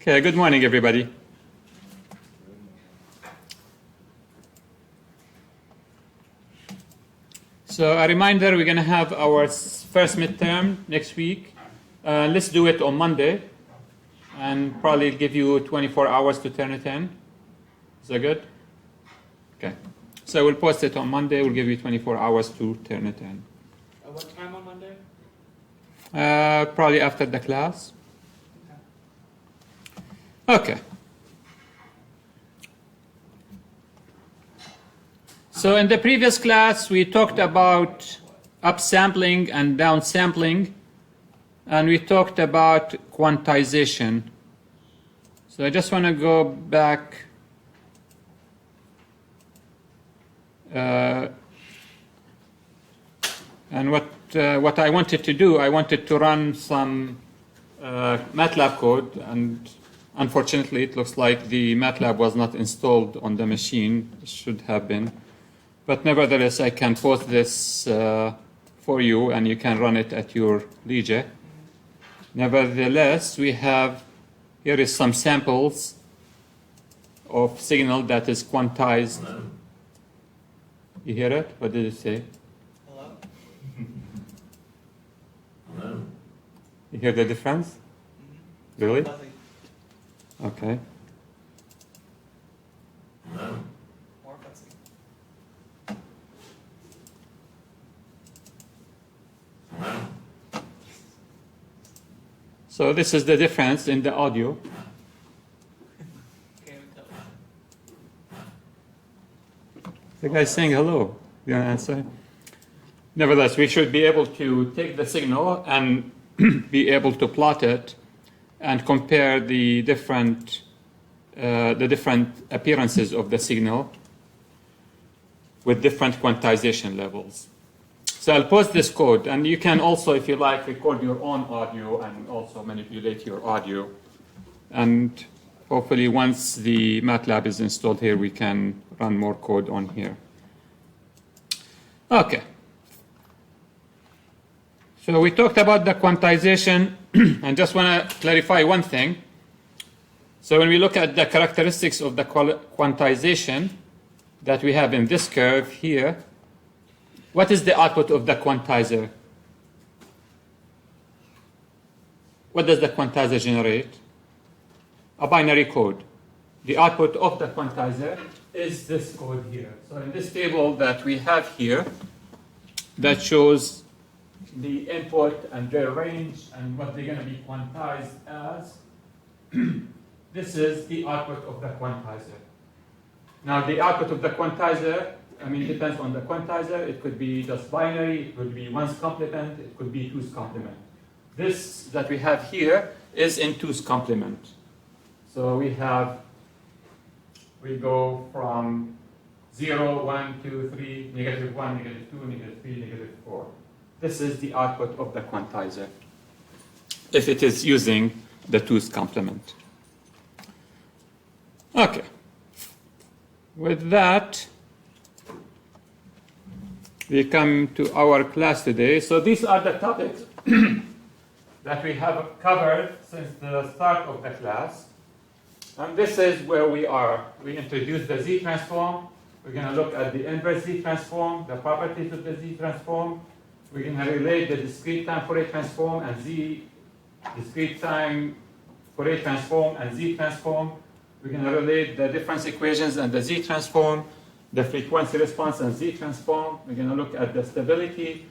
Okay, good morning, everybody. So a reminder, we're going to have our first midterm next week. Let's do it on Monday, and probably give you 24 hours to turn it in. Is that good? Okay. So we'll post it on Monday. We'll give you 24 hours to turn it in. What time on Monday? Probably after the class. Okay. So in the previous class, we talked about upsampling and downsampling, and we talked about quantization. So I just want to go back. And what I wanted to do, I wanted to run some MATLAB code, and unfortunately it looks like the MATLAB was not installed on the machine. It should have been. But nevertheless, I can post this for you, and you can run it at your leisure. Nevertheless, here is some samples of signal that is quantized. Hello? You hear it? What did it say? Hello? Hello? You hear the difference? Really? Nothing. Okay. Hello? More fuzzy. Hello? So this is the difference in the audio. Can't even tell. The guy's saying hello. You want to answer? Nevertheless, we should be able to take the signal and be able to plot it and compare the different appearances of the signal with different quantization levels. So I'll post this code, and you can also, if you like, record your own audio and also manipulate your audio. And hopefully once the MATLAB is installed here, we can run more code on here. Okay. So we talked about the quantization, and just want to clarify one thing. So when we look at the characteristics of the quantization that we have in this curve here, what is the output of the quantizer? What does the quantizer generate? A binary code. The output of the quantizer is this code here. So in this table that we have here, that shows the input and their range and what they're going to be quantized as. This is the output of the quantizer. Now the output of the quantizer, it depends on the quantizer. It could be just binary, it could be 1's complement, it could be 2's complement. This that we have here is in 2's complement. So we go from 0, 1, 2, 3, negative 1, negative 2, negative 3, negative 4. This is the output of the quantizer if it is using the 2's complement. Okay. With that, we come to our class today. So these are the topics that we have covered since the start of the class. And this is where we are. We introduced the Z transform. We're going to look at the inverse Z transform, the properties of the Z transform. We're going to relate the discrete time Fourier transform and discrete time Fourier transform and Z transform. We're going to relate the difference equations and the Z transform, the frequency response and Z transform. We're going to look at the stability.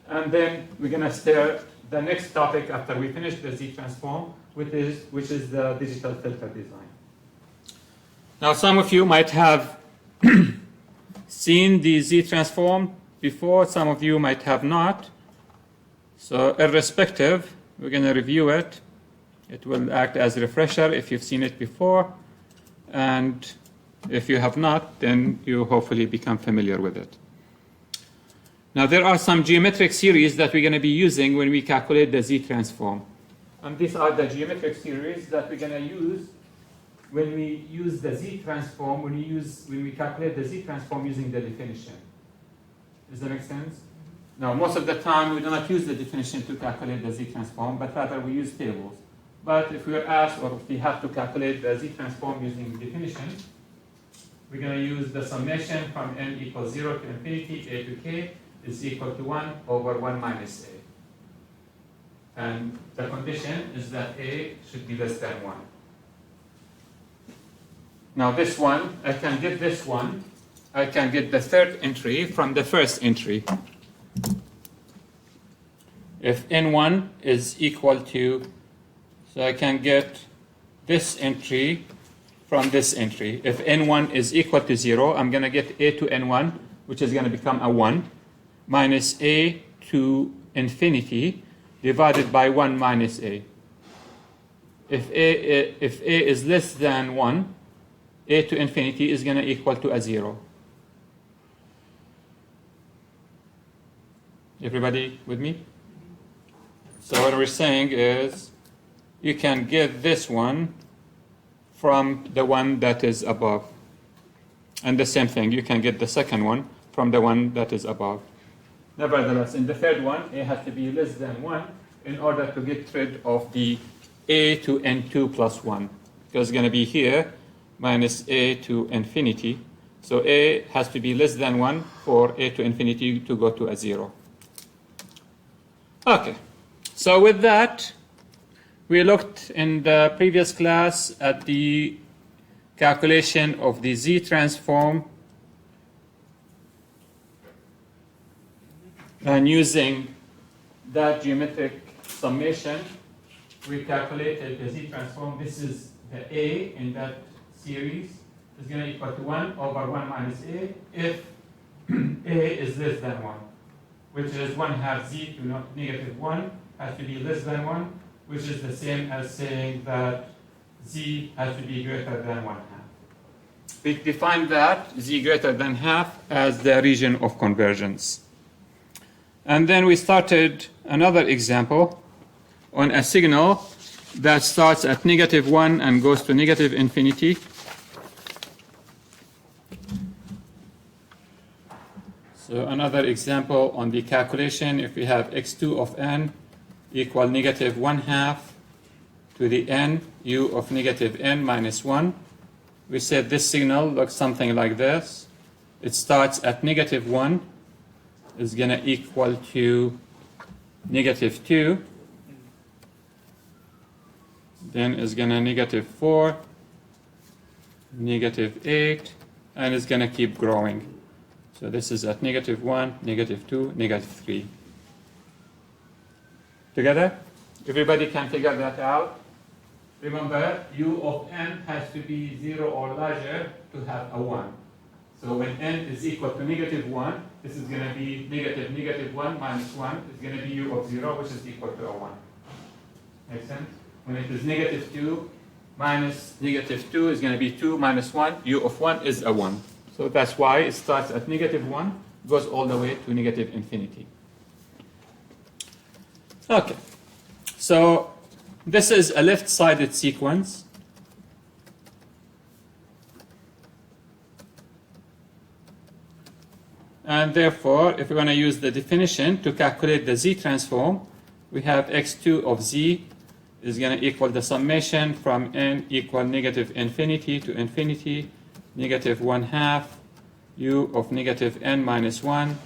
And then we're going to start the next topic after we finish the Z transform, which is the digital filter design. Now, some of you might have seen the Z transform before, some of you might have not. So irrespective, we're going to review it. It will act as a refresher if you've seen it before. And if you have not, then you hopefully become familiar with it. Now there are some geometric series that we're going to be using when we calculate the Z transform. And these are the geometric series that we're going to use when we use the Z transform, when we calculate the Z transform using the definition. Does that make sense? Now, most of the time, we do not use the definition to calculate the Z transform, but rather we use tables. But if we are asked, or if we have to calculate the Z transform using definition, we're going to use the summation from n equals 0 to infinity, a to k is equal to 1 over 1 minus a. And the condition is that a should be less than 1. Now this one, I can get this one, I can get the third entry from the first entry. If n1 is equal to, so I can get this entry from this entry. If n1 is equal to 0, I'm going to get a to n1, which is going to become a 1, minus a to infinity divided by 1 minus a. If a is less than 1, a to infinity is going to equal to a 0. Everybody with me? So what we're saying is you can get this one from the one that is above. And the same thing, you can get the second one from the one that is above. Nevertheless, in the third one, a has to be less than 1 in order to get rid of the a to n2 plus 1. Because it's going to be here minus a to infinity. So a has to be less than 1 for a to infinity to go to a 0. Okay, so with that, we looked in the previous class at the calculation of the Z transform, and using that geometric summation, we calculated the Z transform. This is the A in that series is going to equal to 1 over 1 minus A if A is less than 1, which is 1 half Z to negative 1 has to be less than 1, which is the same as saying that Z has to be greater than 1 half. We define that Z greater than half as the region of convergence. And then we started another example on a signal that starts at negative 1 and goes to negative infinity. So another example on the calculation, if we have x2 of n equal negative 1 half to the n u of negative n minus 1, we said this signal looks something like this. It starts at negative 1, is going to equal to negative 2, then is going to negative 4, negative 8, and it's going to keep growing. So this is at negative 1, negative 2, negative 3. Together? Everybody can figure that out. Remember, u of n has to be 0 or larger to have a 1. So when n is equal to negative 1, this is going to be negative 1 minus 1 is going to be u of 0, which is equal to a 1. Make sense? When it is negative 2 minus negative 2 is going to be 2 minus 1, u of 1 is a 1. So that's why it starts at negative 1, goes all the way to negative infinity. Okay, so this is a left-sided sequence. And therefore, if we want to use the definition to calculate the Z transform, we have x2 of Z is going to equal the summation from n equal negative infinity to infinity, negative 1 half, u of negative n minus 1,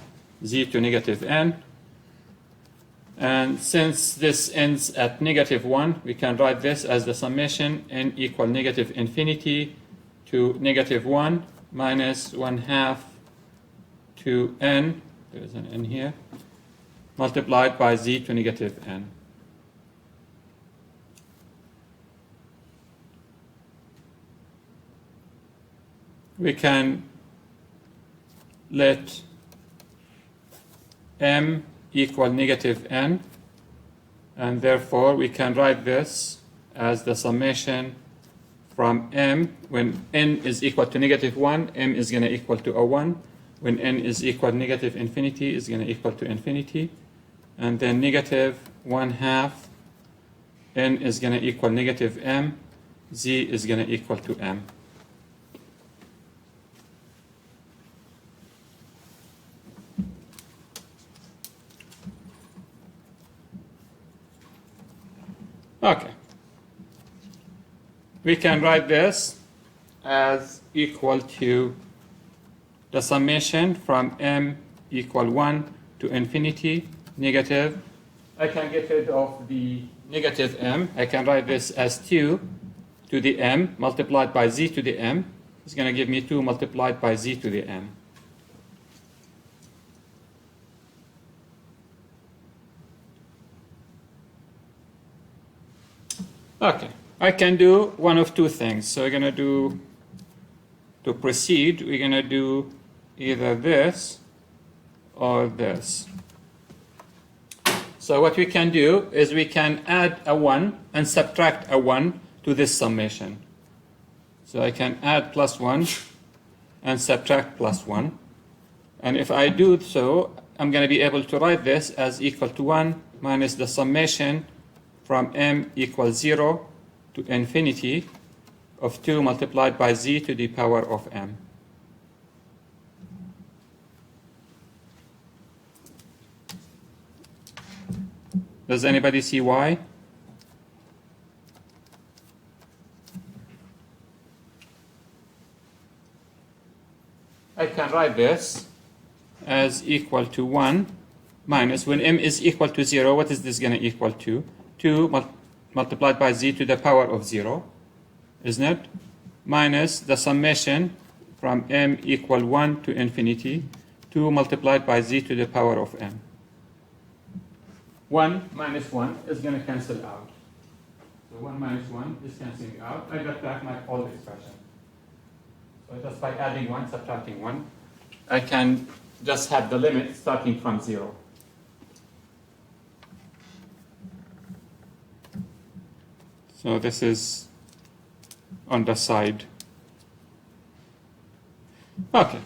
Z to negative n. And since this ends at negative 1, we can write this as the summation n equal negative infinity to negative 1 minus 1 half to n, there is an n here, multiplied by Z to negative n. We can let m equal negative n, and therefore we can write this as the summation from m. When n is equal to negative 1, m is going to equal to a 1. When n is equal to negative infinity, is going to equal to infinity. And then negative 1 half, n is going to equal negative m, Z is going to equal to m. Okay, we can write this as equal to the summation from m equal 1 to infinity negative. I can get rid of the negative m. I can write this as 2 to the m multiplied by z to the m. It's going to give me 2 multiplied by z to the m. Okay, I can do one of two things. So we're going to do, to proceed, we're going to do either this or this. So what we can do is we can add a 1 and subtract a 1 to this summation. So I can add plus 1 and subtract plus 1. And if I do so, I'm going to be able to write this as equal to 1 minus the summation from m equals 0 to infinity of 2 multiplied by z to the power of m. Does anybody see why? I can write this as equal to 1 minus, when m is equal to 0, what is this going to equal to? 2 multiplied by z to the power of 0, isn't it? Minus the summation from m equal 1 to infinity, 2 multiplied by z to the power of m. 1 minus 1 is going to cancel out. So 1 minus 1 is cancelling out. I got back my old expression. So just by adding 1, subtracting 1, I can just have the limit starting from 0. So this is on the side. Okay.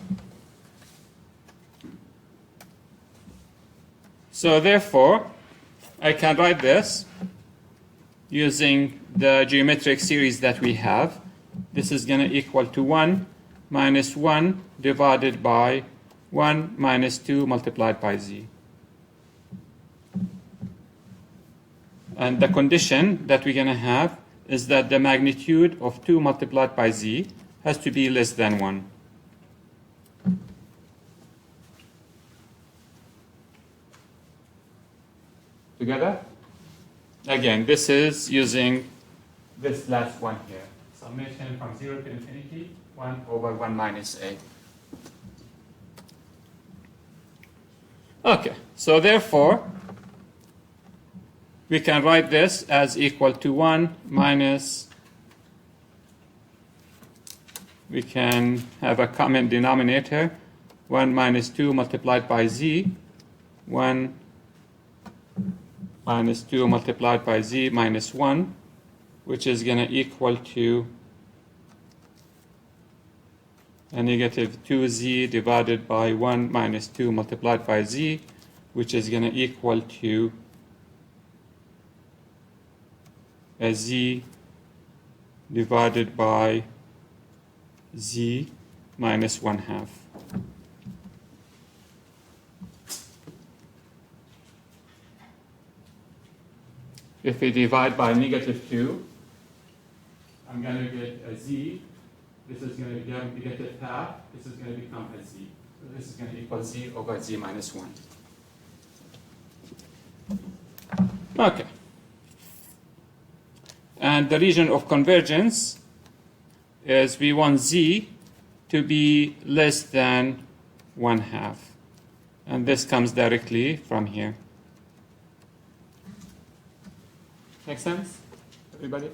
So therefore, I can write this using the geometric series that we have. This is going to equal to 1 minus 1 divided by 1 minus 2 multiplied by z. And the condition that we're going to have is that the magnitude of 2 multiplied by z has to be less than 1. Together? Again, this is using this last one here. Summation from 0 to infinity, 1 over 1 minus a. Okay, so therefore, we can write this as equal to 1 minus, we can have a common denominator, 1 minus 2 multiplied by z, 1 minus 2 multiplied by z minus 1, which is going to equal to a negative 2z divided by 1 minus 2 multiplied by z, which is going to equal to a z divided by z minus 1/2. If we divide by negative 2, I'm going to get a z. This is going to become negative 1/2. This is going to become a z. So this is going to equal z over z minus 1. Okay. And the region of convergence is we want z to be less than 1/2. And this comes directly from here. Make sense, everybody?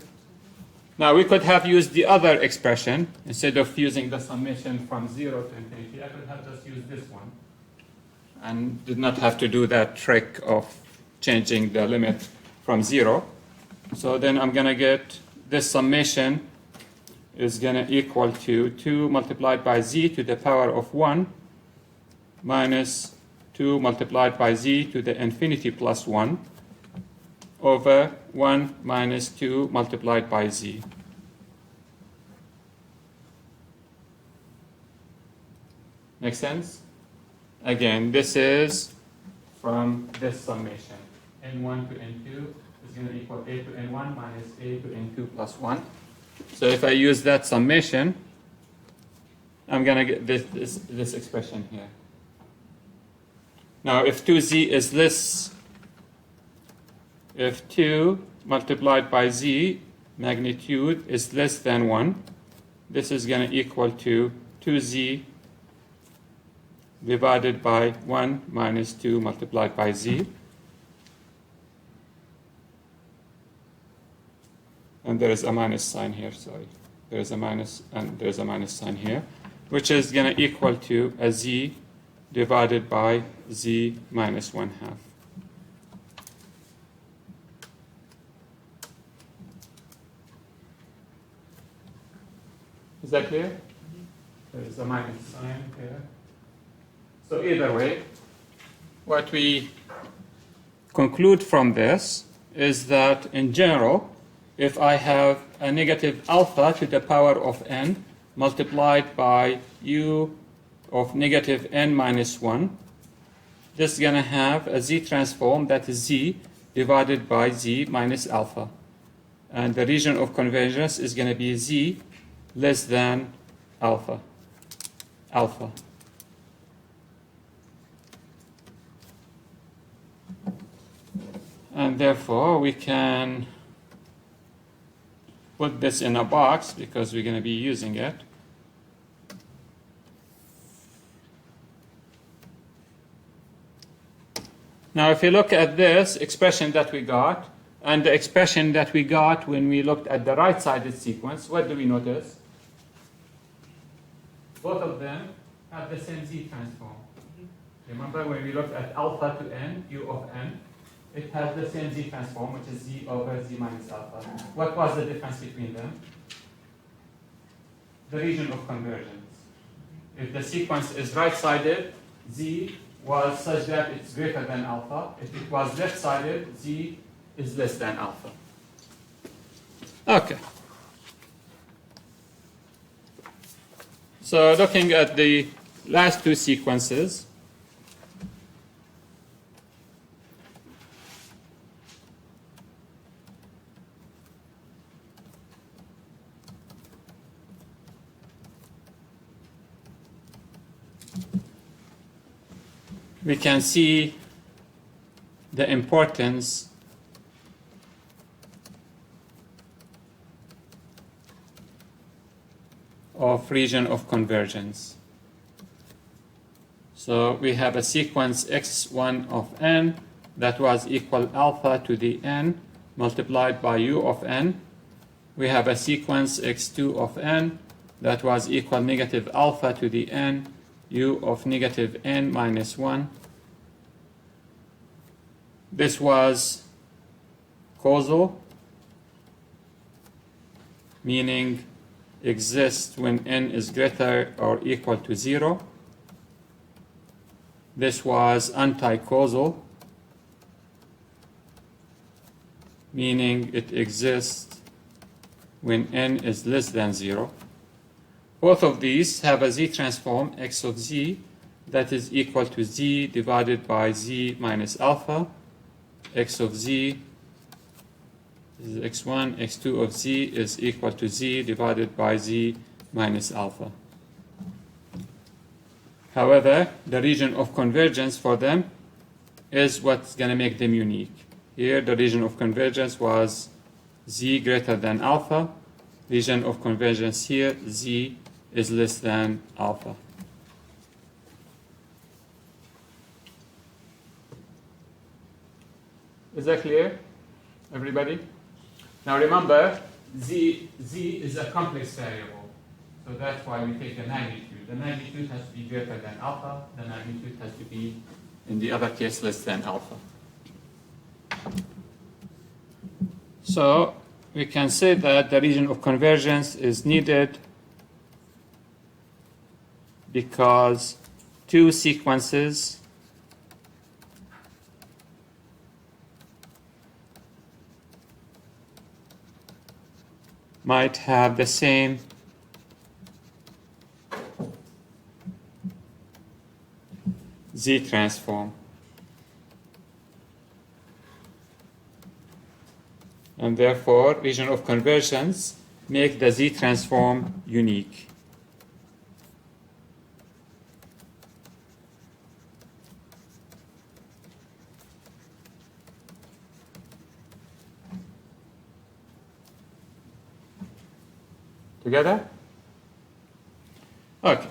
Now we could have used the other expression. Instead of using the summation from 0 to infinity, I could have just used this one and did not have to do that trick of changing the limit from 0. So then I'm going to get this summation is going to equal to 2 multiplied by z to the power of 1 minus 2 multiplied by z to the infinity plus 1 over 1 minus 2 multiplied by z. Make sense? Again, this is from this summation. N1 to N2 is going to equal a to N1 minus a to N2 plus 1. So if I use that summation, I'm going to get this expression here. Now, if 2z is less, if 2 multiplied by z magnitude is less than 1, this is going to equal to 2z divided by 1 minus 2 multiplied by z. And there is a minus sign here, sorry. There is a minus, and there's a minus sign here, which is going to equal to a z divided by z minus 1/2. Is that clear? There is a minus sign here. So either way, what we conclude from this is that in general, if I have a negative alpha to the power of n multiplied by u of negative n minus 1, this is going to have a z transform that is z divided by z minus alpha. And the region of convergence is going to be z less than alpha. And therefore, we can put this in a box because we're going to be using it. Now, if you look at this expression that we got, and the expression that we got when we looked at the right-sided sequence, what do we notice? Both of them have the same z transform. Remember when we looked at alpha to n, u of n, it has the same z transform, which is z over z minus alpha. What was the difference between them? The region of convergence. If the sequence is right-sided, z was such that it's greater than alpha. If it was left-sided, z is less than alpha. Okay. So looking at the last two sequences, we can see the importance of region of convergence. So we have a sequence x1 of n that was equal alpha to the n multiplied by u of n. We have a sequence x2 of n that was equal negative alpha to the n u of negative n minus 1. This was causal, meaning exists when n is greater or equal to 0. This was anti-causal, meaning it exists when n is less than 0. Both of these have a z transform x of z that is equal to z divided by z minus alpha. X of z is x1, x2 of z is equal to z divided by z minus alpha. However, the region of convergence for them is what's going to make them unique. Here, the region of convergence was z greater than alpha. Region of convergence here, z is less than alpha. Is that clear, everybody? Now remember, z is a complex variable, so that's why we take the magnitude. The magnitude has to be greater than alpha. The magnitude has to be, in the other case, less than alpha. So we can say that the region of convergence is needed because two sequences might have the same z transform. And therefore, region of convergence make the Z transform unique. Together? Okay.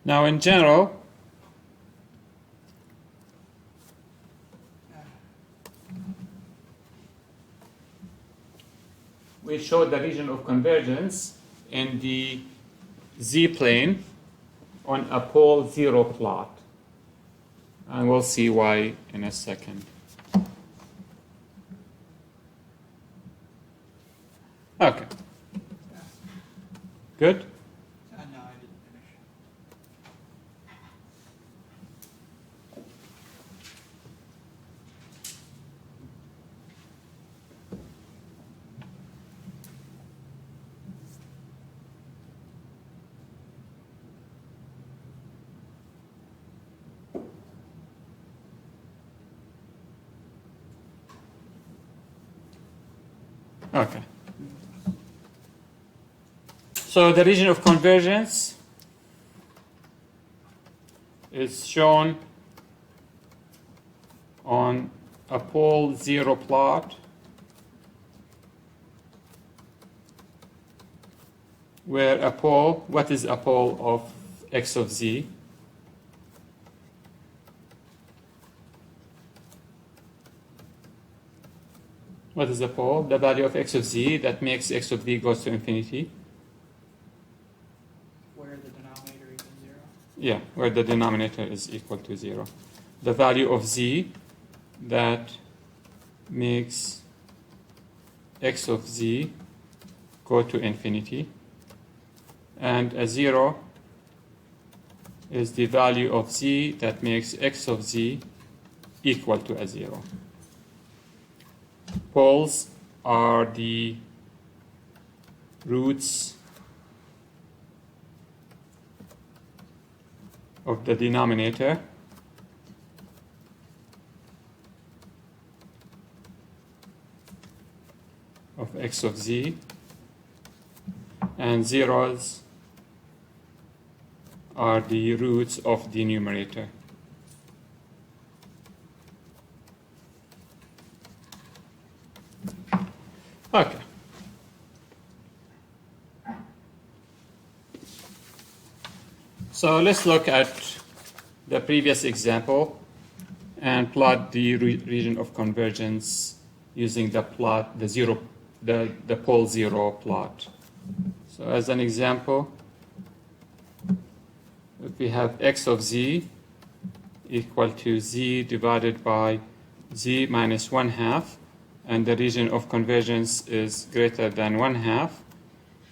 Now, in general, we showed the region of convergence in the z-plane on a pole zero plot. And we'll see why in a second. Okay. Good? No, I didn't finish. Okay. So the region of convergence is shown on a pole zero plot where a pole, what is a pole of x of z? What is the pole? The value of x of z that makes x of v goes to infinity. Where the denominator equals 0. Yeah, where the denominator is equal to 0. The value of z that makes x of z go to infinity. And a 0 is the value of z that makes x of z equal to a 0. Poles are the roots of the denominator of x of z, and zeros are the roots of the numerator. Okay. So let's look at the previous example and plot the region of convergence using the plot, the pole zero plot. So as an example, if we have x of z equal to z divided by z minus 1/2, and the region of convergence is greater than 1/2,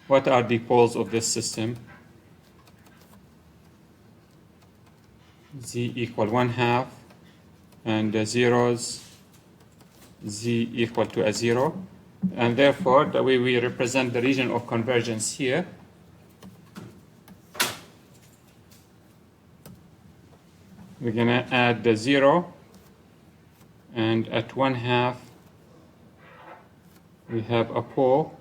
what are the poles of this system? Z equal 1/2, and the zeros, z equal to a 0. And therefore, the way we represent the region of convergence here we're going to add the 0, and at 1/2 we have a pole,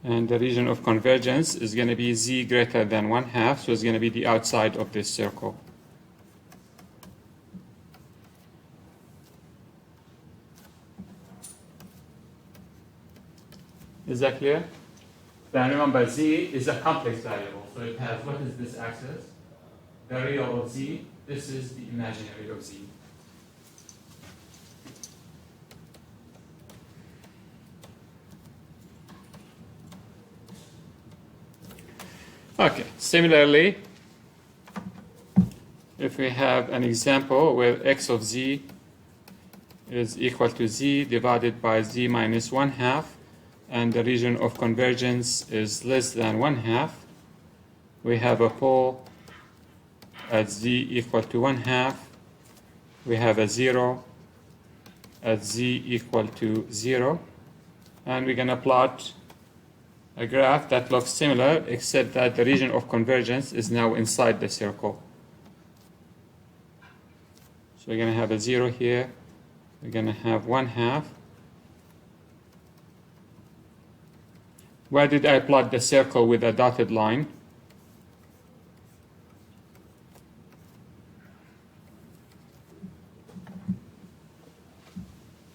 and the region of convergence is going to be z greater than 1/2, so it's going to be the outside of this circle. Is that clear? Then remember, z is a complex variable, so it has, what is this axis? The real of z. This is the imaginary of z. Okay, similarly, if we have an example where x of z is equal to z divided by z minus 1/2, and the region of convergence is less than 1/2, we have a pole at z equal to 1/2, we have a 0 at z equal to 0, and we're going to plot a graph that looks similar, except that the region of convergence is now inside the circle. So we're going to have a 0 here. We're going to have 1/2. Where did I plot the circle with a dotted line?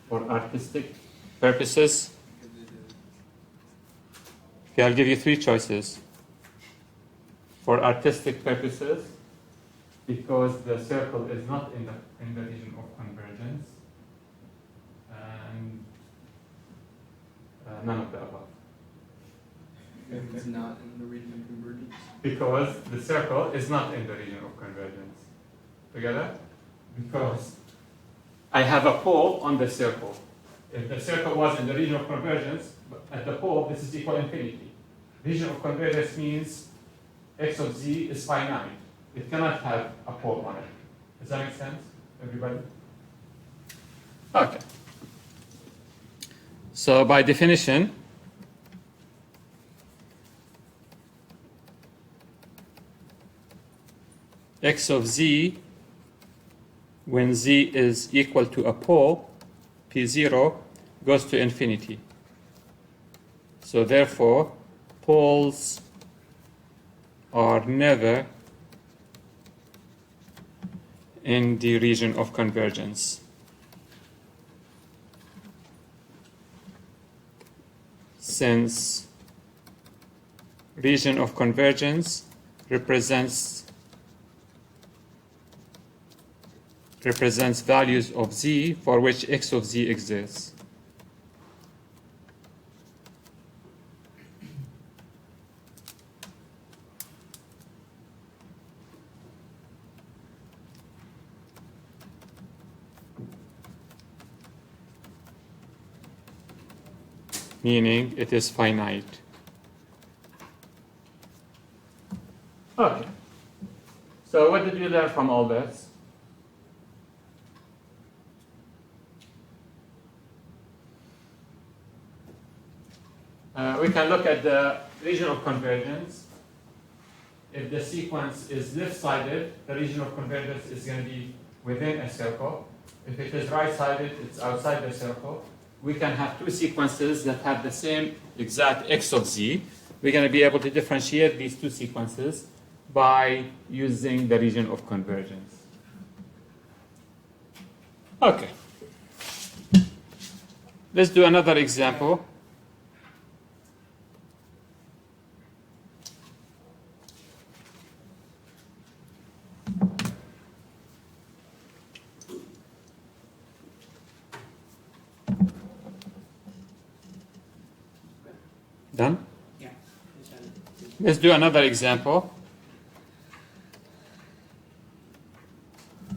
For artistic purposes. Okay, I'll give you 3 choices. For artistic purposes, because the circle is not in the region of convergence, and none of the above. If it's not in the region of convergence. Because the circle is not in the region of convergence. Together? Because I have a pole on the circle. If the circle was in the region of convergence, at the pole, this is equal infinity. Region of convergence means x of z is finite. It cannot have a pole on it. Does that make sense, everybody? Okay. So by definition, x of z, when z is equal to a pole, p0, goes to infinity. So therefore, poles are never in the region of convergence. Since region of convergence represents values of z for which x of z exists. Meaning it is finite. Okay. So what did we learn from all this? We can look at the region of convergence. If the sequence is left-sided, the region of convergence is going to be within a circle. If it is right-sided, it's outside the circle. We can have 2 sequences that have the same exact x of z. We're going to be able to differentiate these 2 sequences by using the region of convergence. Okay. Let's do another example. Done? Yeah. Let's do another example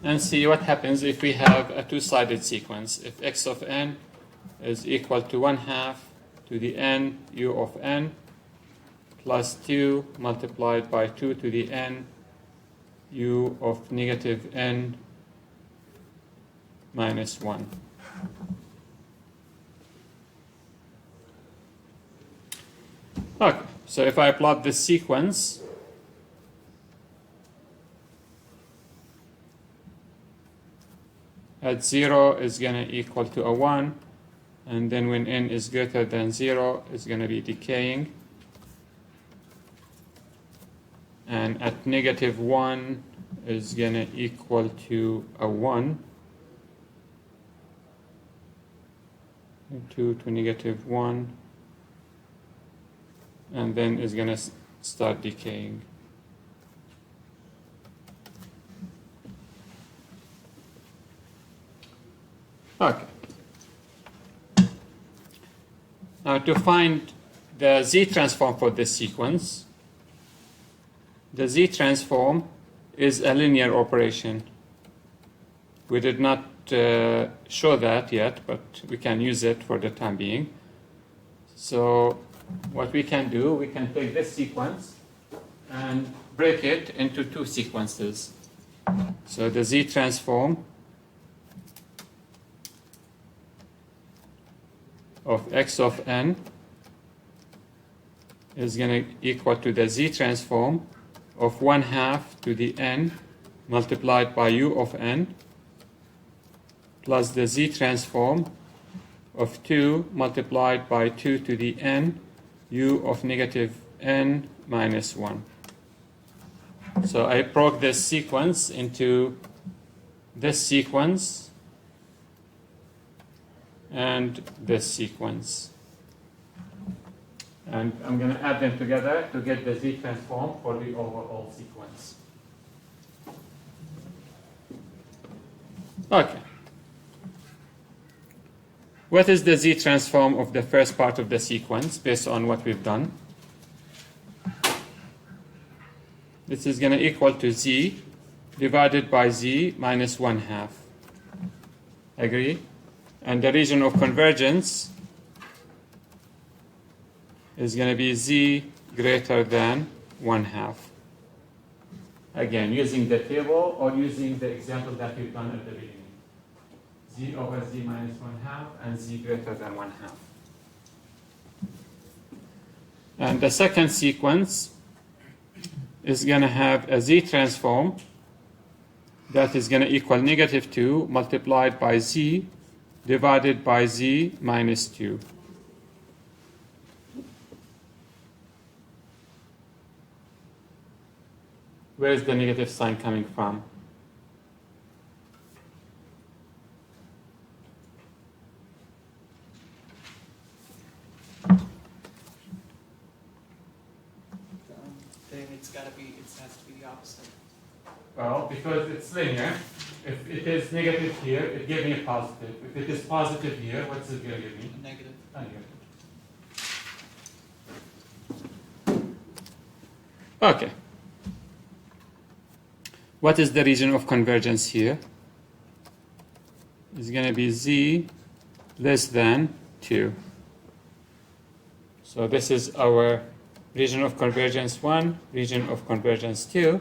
and see what happens if we have a 2-sided sequence. If x of n is equal to 1/2 to the n u of n plus 2 multiplied by 2 to the n u of negative n minus 1. Okay, so if I plot this sequence, at 0 is going to equal to a 1, and then when n is greater than 0, it's going to be decaying. And at negative 1 is going to equal to a 1. 2 to negative 1. And then is going to start decaying. Okay. Now to find the z transform for this sequence, the z transform is a linear operation. We did not show that yet, but we can use it for the time being. So what we can do, we can take this sequence and break it into 2 sequences. So the z transform of x of n is going to equal to the z transform of 1/2 to the n multiplied by u of n plus the z transform of 2 multiplied by 2 to the n u of negative n minus 1. So I broke this sequence into this sequence and this sequence. And I'm going to add them together to get the z transform for the overall sequence. Okay. What is the z transform of the first part of the sequence based on what we've done? This is going to equal to z divided by z minus 1/2. Agree? And the region of convergence is going to be z greater than 1/2. Again, using the table or using the example that we've done at the beginning. Z over z minus 1/2 and z greater than 1/2. And the second sequence is going to have a z transform that is going to equal negative 2 multiplied by z divided by z minus 2. Where is the negative sign coming from? Then it's gotta be, it has to be the opposite. Well, because it's linear. If it is negative here, it gives me a positive. If it is positive here, what's it going to give me? A negative. A negative. Okay. What is the region of convergence here? It's going to be z less than 2. So this is our region of convergence 1, region of convergence 2.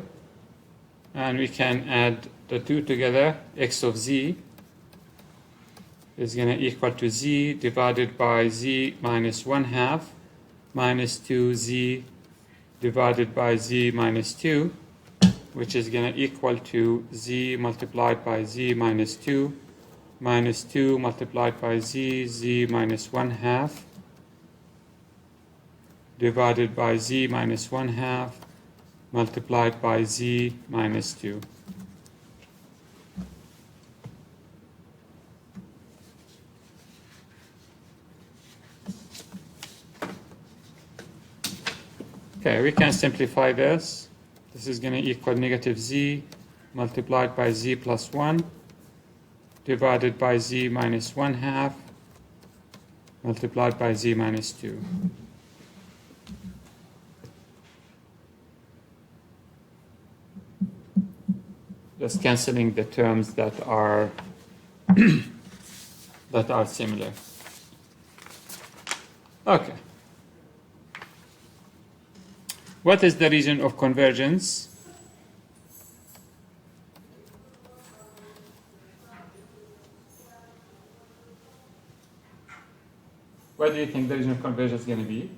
And we can add the two together. X of z is going to equal to z divided by z minus 1/2 minus 2z divided by z minus 2, which is going to equal to z multiplied by z minus 2 minus 2 multiplied by z minus 1/2 divided by z minus 1/2 multiplied by z minus 2. Okay, we can simplify this. This is going to equal negative z multiplied by z plus 1 divided by z minus 1/2 multiplied by z minus 2. Just cancelling the terms that are that are similar. Okay. What is the region of convergence? What do you think the region of convergence is going to be?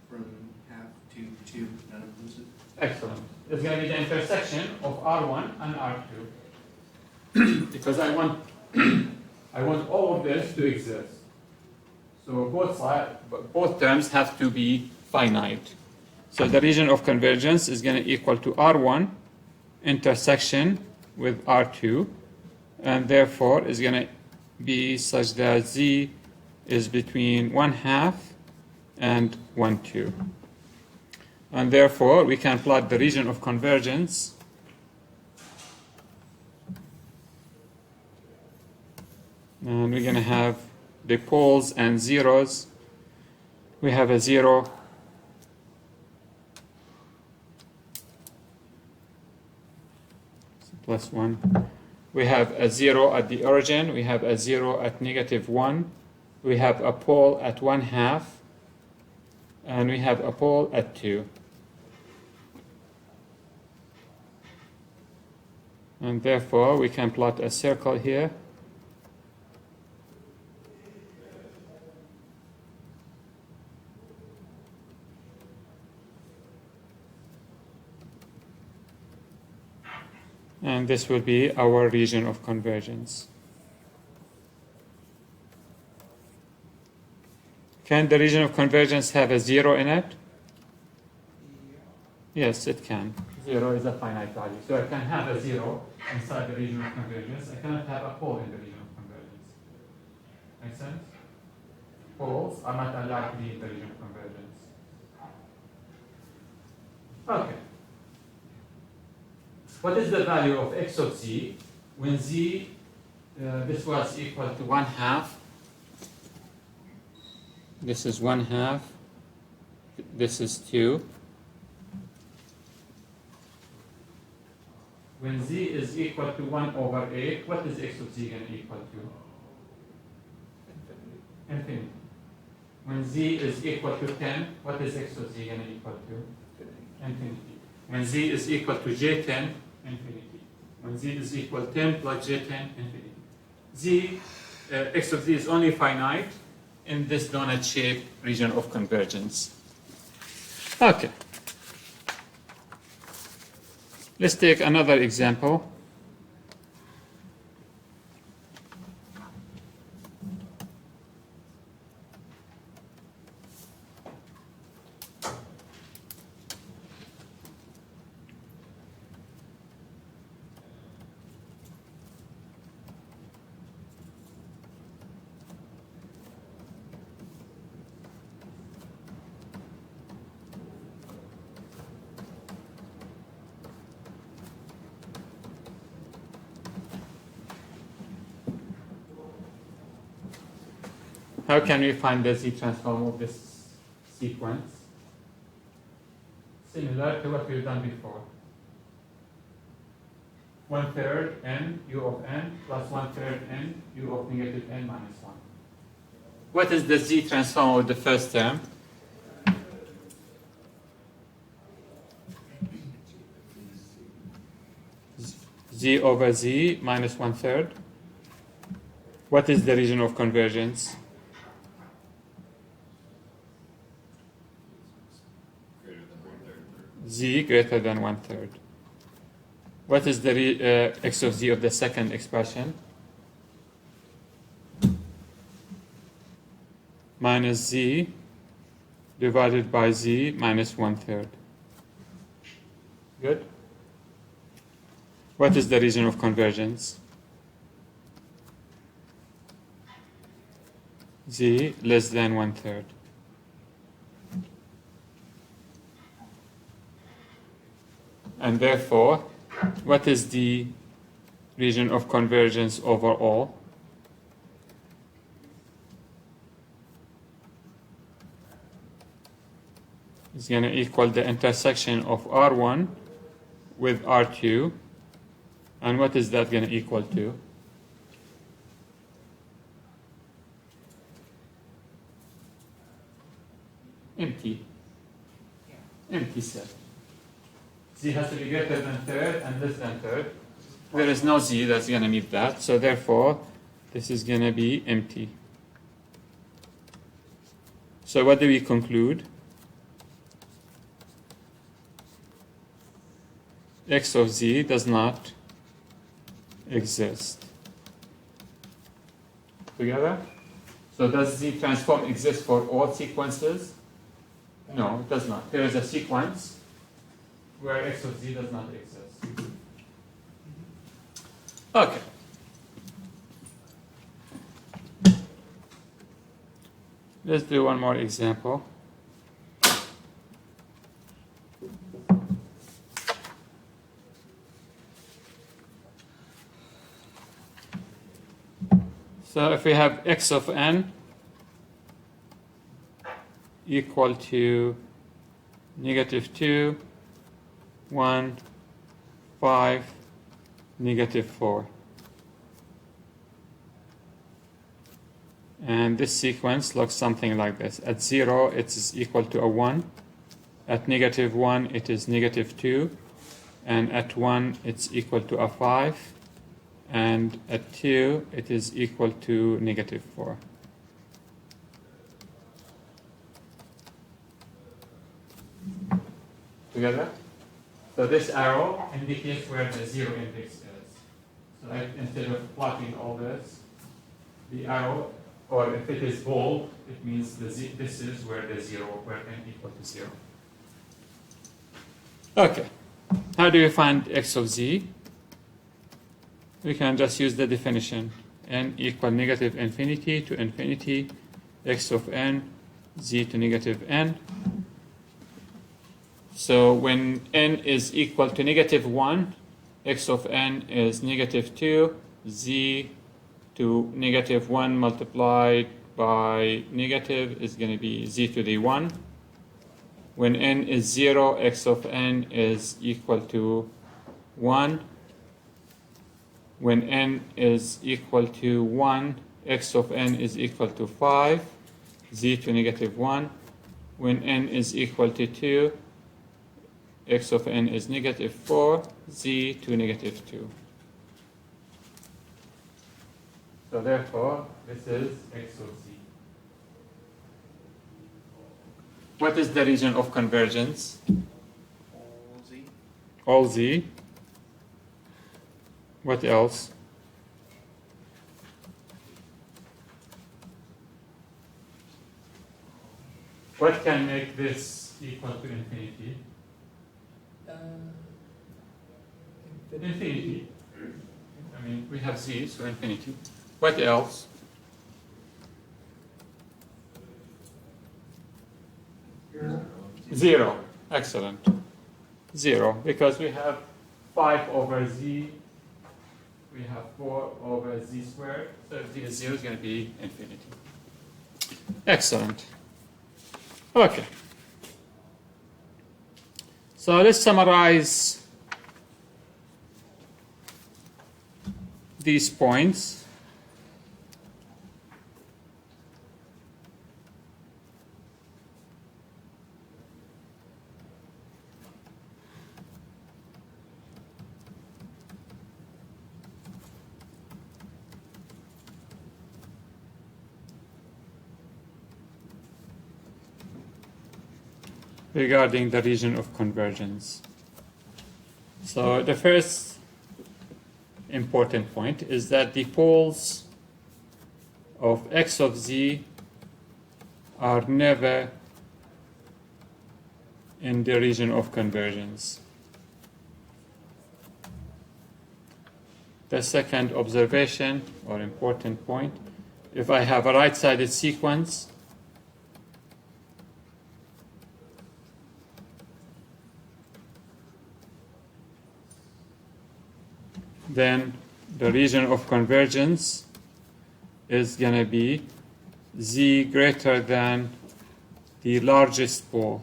From 1/2 to 2, not inclusive. Excellent. It's going to be the intersection of R1 and R2. Because I want all of this to exist. So both terms have to be finite. So the region of convergence is going to equal to R1 intersection with R2, and therefore is going to be such that z is between 1/2 and 1/2. And therefore, we can plot the region of convergence and we're going to have the poles and zeros. We have a 0, plus 1. We have a 0 at the origin. We have a 0 at negative 1. We have a pole at 1/2. And we have a pole at 2. And therefore, we can plot a circle here. And this will be our region of convergence. Can the region of convergence have a 0 in it? Yes, it can. 0 is a finite value. So I can have a 0 inside the region of convergence. I cannot have a pole in the region of convergence. Make sense? Poles are not allowed to be in the region of convergence. Okay. What is the value of x of z when z, this was equal to 1/2? This is 1/2. This is 2. When z is equal to 1/8, what is x of z going to equal to? Infinity. When z is equal to 10, what is x of z going to equal to? Infinity. When z is equal to j10, infinity. When z is equal to 10 plus j10, infinity. Z, x of z is only finite in this donut-shaped region of convergence. Okay. Let's take another example. How can we find the z transform of this sequence? Similar to what we've done before. 1/3 n u of n plus 1/3 n u of negative n minus 1. What is the z transform of the first term? Z over z minus 1/3. What is the region of convergence? Z greater than 1/3. What is the x of z of the second expression? Minus z divided by z minus 1/3. Good? What is the region of convergence? Z less than 1/3. And therefore, what is the region of convergence overall? It's going to equal the intersection of R1 with R2. And what is that going to equal to? Empty. Empty set. Z has to be greater than third and less than third. There is no z that's going to meet that, so therefore this is going to be empty. So what do we conclude? X of z does not exist. Together? So does z transform exist for all sequences? No, it does not. There is a sequence where x of z does not exist. Okay. Let's do one more example. So if we have x of n equal to -2, 1, 5, -4. And this sequence looks something like this. At 0, it is equal to a 1. At -1, it is -2. And at 1, it's equal to a 5. And at 2, it is equal to -4. Together? So this arrow indicates where the 0 index is. So instead of plotting all this, the arrow, or if it is bold, it means this is where the 0, where n equal to 0. Okay. How do you find x of z? We can just use the definition. N equal negative infinity to infinity, x of n, z to negative n. So when n is equal to negative 1, x of n is negative 2, z to negative 1 multiplied by negative is going to be z to the 1. When n is 0, x of n is equal to 1. When n is equal to 1, x of n is equal to 5, z to negative 1. When n is equal to 2, x of n is negative 4, z to negative 2. So therefore, this is x of z. What is the region of convergence? All Z. All z. What else? What can make this equal to infinity? Infinity. I mean, we have z, so infinity. What else? Zero. Excellent. 0, because we have 5 over z, we have 4 over z squared, so if z is 0, it's going to be infinity. Excellent. Okay. So let's summarize these points. Regarding the region of convergence. So the first important point is that the poles of x of z are never in the region of convergence. The second observation or important point, if I have a right-sided sequence, then the region of convergence is going to be z greater than the largest pole.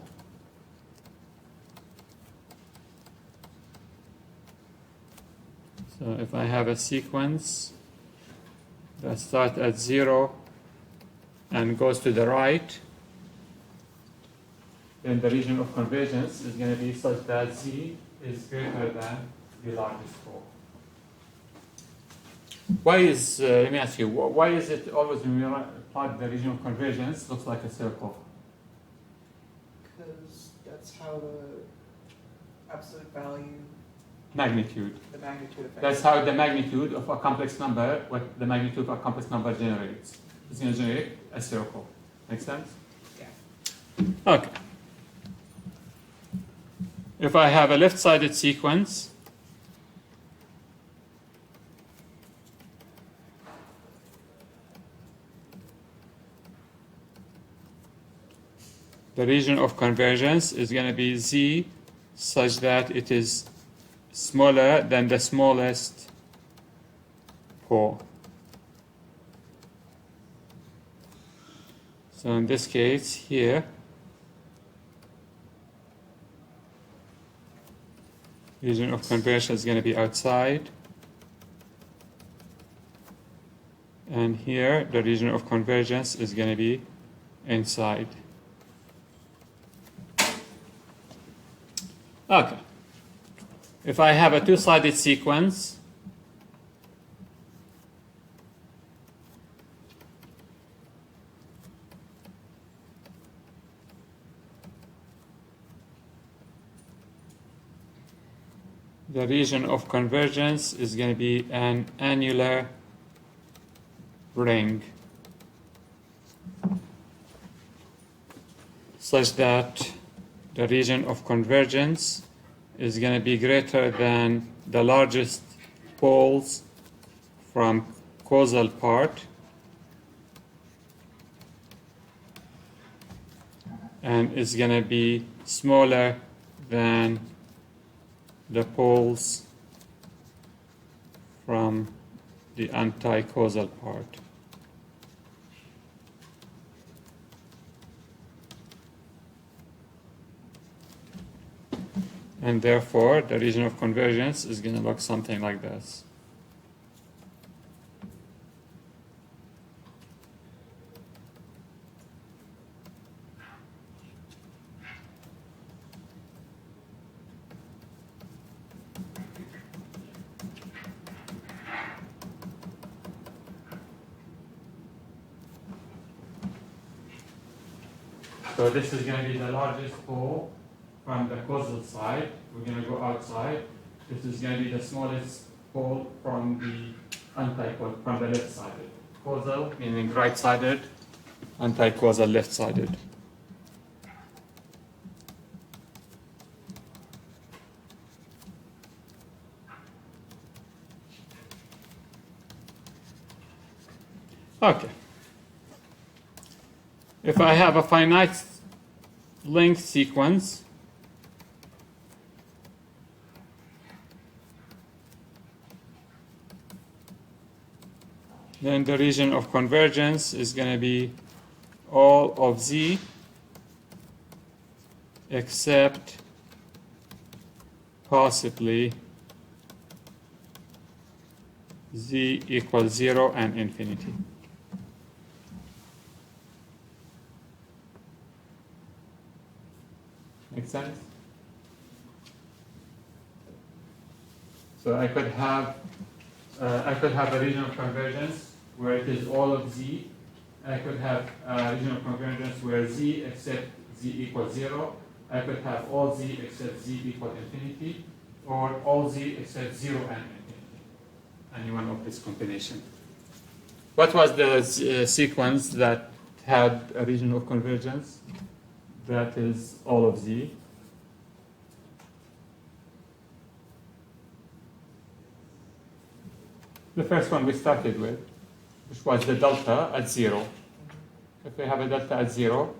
So if I have a sequence that starts at 0 and goes to the right, then the region of convergence is going to be such that z is greater than the largest pole. Why is, let me ask you, why is it always when we plot the region of convergence looks like a circle? Because that's how the absolute value, Magnitude. the magnitude affects. That's how the magnitude of a complex number, what the magnitude of a complex number generates. It's going to generate a circle. Make sense? Yeah. Okay. If I have a left-sided sequence, the region of convergence is going to be z such that it is smaller than the smallest pole. So in this case here, region of convergence is going to be outside, and here the region of convergence is going to be inside. Okay. If I have a two-sided sequence, the region of convergence is going to be an annular ring such that the region of convergence is going to be greater than the largest poles from causal part and is going to be smaller than the poles from the anti-causal part. And therefore, the region of convergence is going to look something like this. So this is going to be the largest pole from the causal side. We're going to go outside. This is going to be the smallest pole from the anti-causal, from the left-sided. Causal meaning right-sided, anti-causal left-sided. Okay. If I have a finite length sequence, then the region of convergence is going to be all of z except possibly z equals 0 and infinity. Make sense? So I could have a region of convergence where it is all of z. I could have a region of convergence where z except z equals 0. I could have all z except z equals infinity, or all z except 0 and infinity. Any one of this combination. What was the sequence that had a region of convergence? That is all of z. The first one we started with, which was the delta at 0. If we have a delta at 0,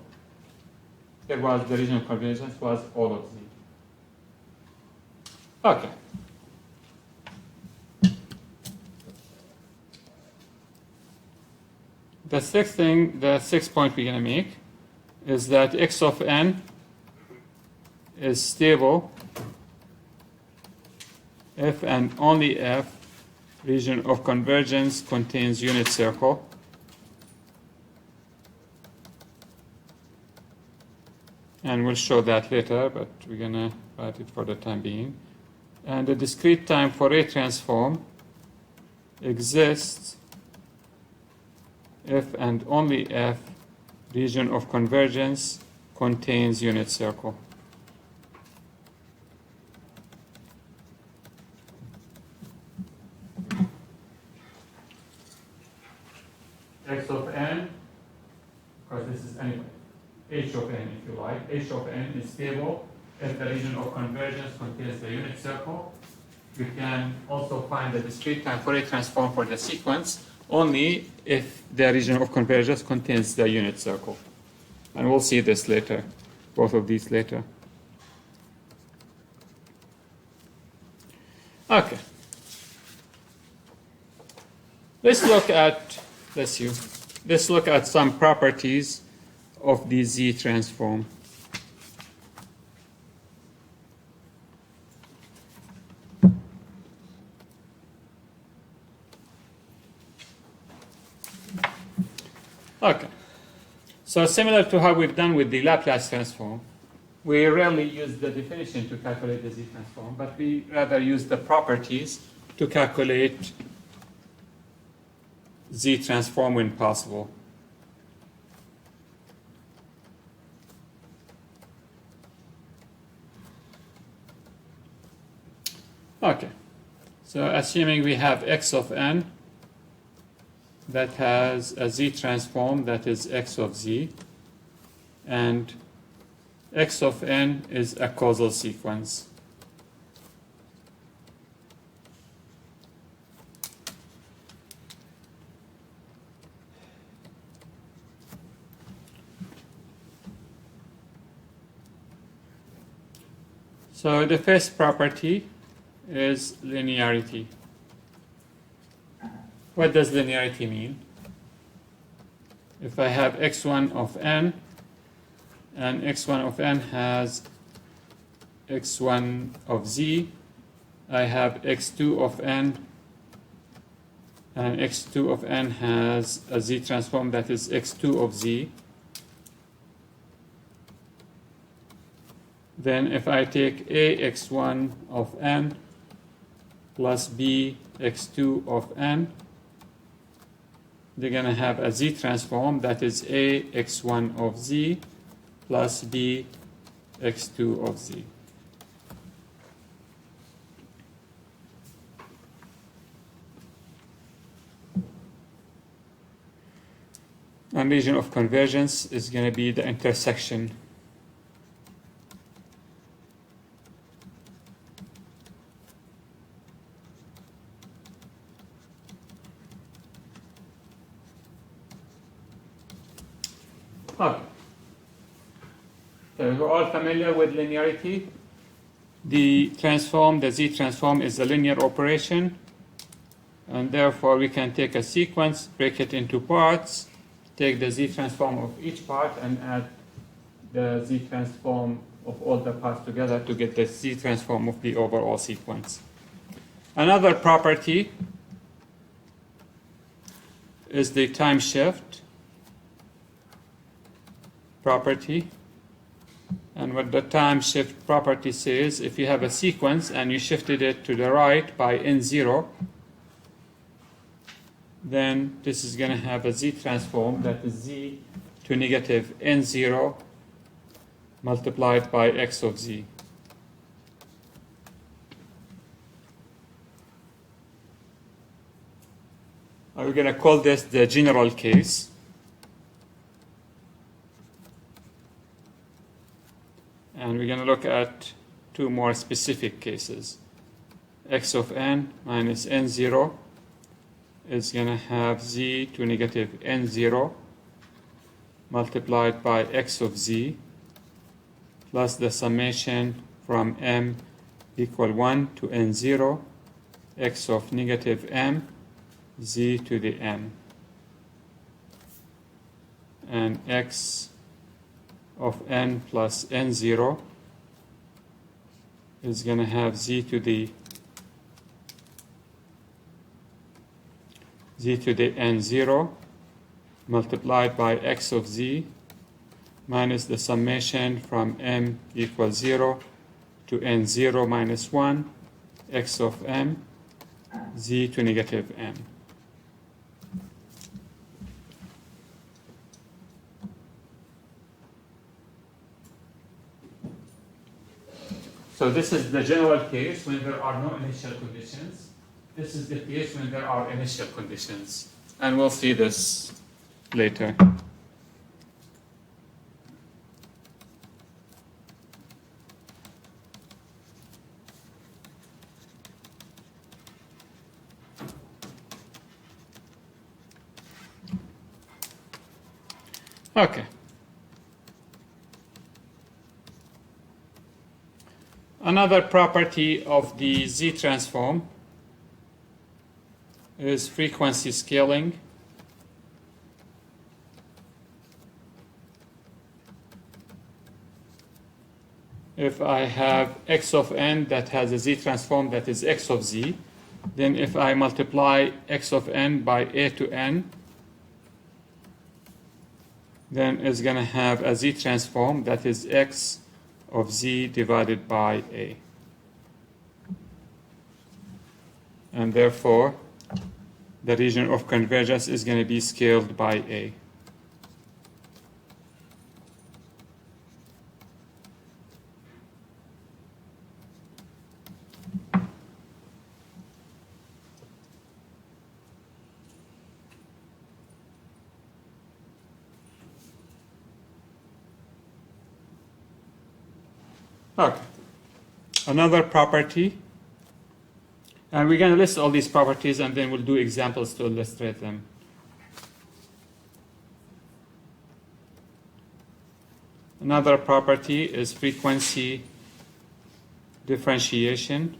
there was the region of convergence was all of z. Okay. The sixth point we're going to make is that x of n is stable if and only if region of convergence contains unit circle and we'll show that later, but we're going to write it for the time being. And the discrete time Fourier transform exists if and only if region of convergence contains unit circle. X of n, because this is anyway, h of n if you like. H of n is stable if the region of convergence contains the unit circle. We can also find the discrete time Fourier transform for the sequence only if the region of convergence contains the unit circle. And we'll see this later, both of these later. Okay. Let's look at some properties of the Z transform. Okay. So similar to how we've done with the Laplace transform, we rarely use the definition to calculate the Z transform, but we rather use the properties to calculate Z transform when possible. Okay, so assuming we have x of n that has a z transform that is x of z, and x of n is a causal sequence. So the first property is linearity. What does linearity mean? If I have x1 of n, and x1 of n has x1 of z, I have x2 of n, and x2 of n has a z transform that is x2 of z. Then if I take a x1 of n plus b x2 of n, they're going to have a z transform that is a x1 of z plus b x2 of z. And region of convergence is going to be the intersection . Okay. So we're all familiar with linearity. The z transform is a linear operation, and therefore we can take a sequence, break it into parts, take the z transform of each part, and add the z transform of all the parts together to get the z transform of the overall sequence. Another property is the time shift property. And what the time shift property says, if you have a sequence and you shifted it to the right by n0, then this is going to have a z transform that is z to negative n0 multiplied by x of z. We're going to call this the general case. And we're going to look at two more specific cases. X of n minus n0 is going to have z to negative n0 multiplied by x of z plus the summation from m equal 1 to n0 x of negative m z to the m, and x of n plus n0 is going to have z to the n0 multiplied by x of z minus the summation from m equals 0 to n0 minus 1 x of m z to negative m. So this is the general case when there are no initial conditions. This is the case when there are initial conditions. And we'll see this later. Okay. Another property of the Z transform is frequency scaling. If I have x of n that has a Z transform that is x of z, then if I multiply x of n by a to n, then it's going to have a Z transform that is x of z divided by a. And therefore, the region of convergence is going to be scaled by a. Okay. Another property. And we're going to list all these properties and then we'll do examples to illustrate them. Another property is frequency differentiation.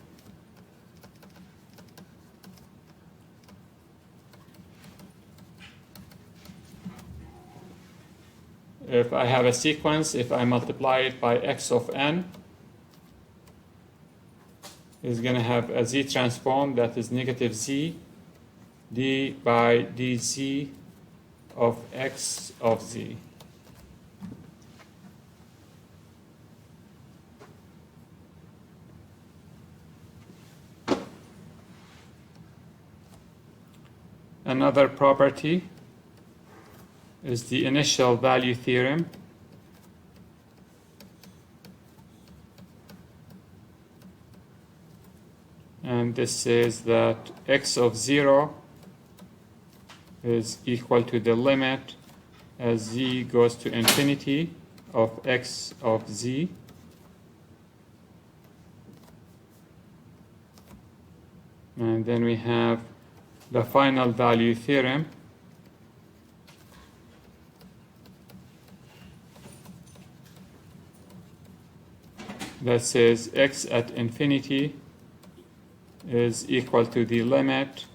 If I have a sequence, if I multiply it by x of n, is going to have a z transform that is negative z d by dz of x of z. Another property is the initial value theorem. And this says that x of 0 is equal to the limit as z goes to infinity of x of z. And then we have the final value theorem. That says x at infinity is equal to the limit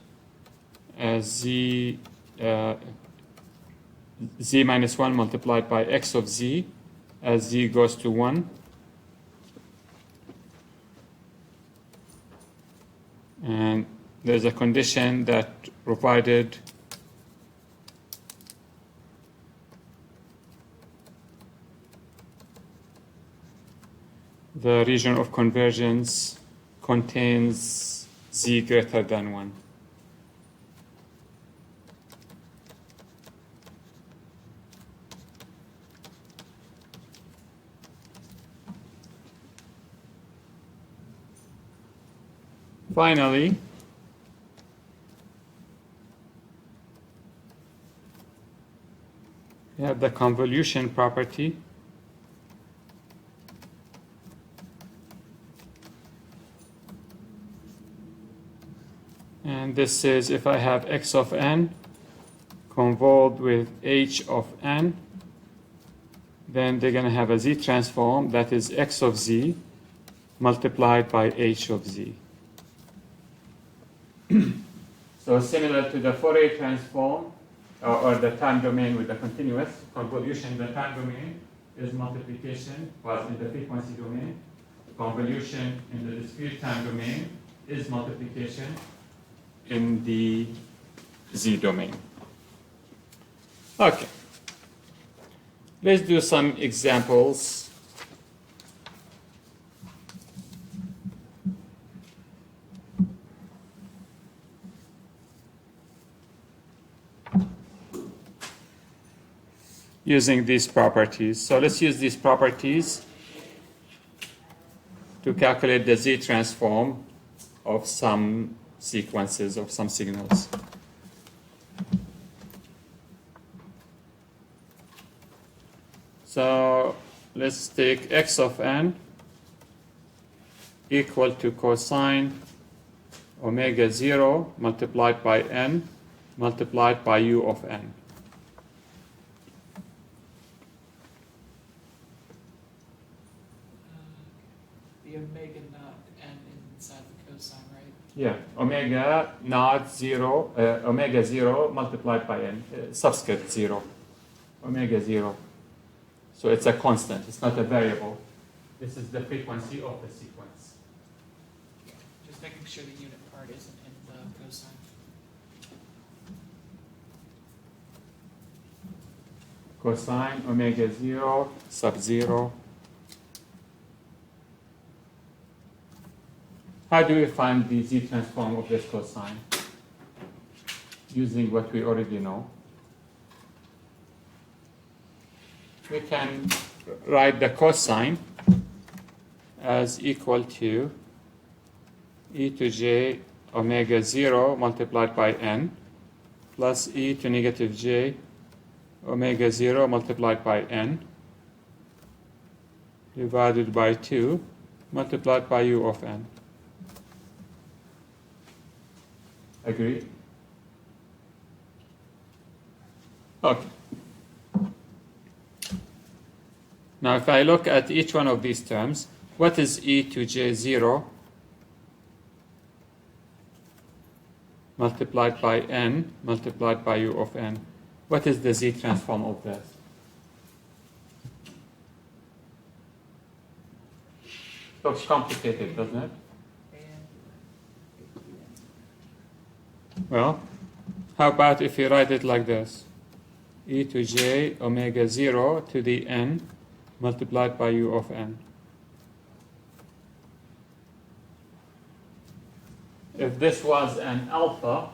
as z minus 1 multiplied by x of z as z goes to 1. And there's a condition that provided the region of convergence contains z greater than 1. Finally, we have the convolution property. And this is if I have x of n convolved with h of n, then they're going to have a z transform that is x of z multiplied by h of z. So similar to the Fourier transform or the time domain with the continuous convolution, the time domain is multiplication was in the frequency domain. Convolution in the discrete time domain is multiplication in the z domain. Okay. Let's do some examples. Using these properties. So let's use these properties to calculate the z transform of some sequences of some signals. So let's take x of n equal to cosine omega 0 multiplied by n multiplied by u of n. The omega naught n inside the cosine, right? Yeah, omega naught 0, omega 0 multiplied by n, subscript 0, omega 0. So it's a constant, it's not a variable. This is the frequency of the sequence. Just making sure the unit part isn't in the cosine. Cosine omega 0 sub 0. How do we find the z transform of this cosine? Using what we already know. We can write the cosine as equal to e to j omega 0 multiplied by n plus e to negative j omega 0 multiplied by n divided by 2 multiplied by u of n. Agree? Okay. Now if I look at each one of these terms, what is e to j0 multiplied by n multiplied by u of n? What is the z transform of this? Looks complicated, doesn't it? Well, how about if you write it like this? E to j omega 0 to the n multiplied by u of n. If this was an alpha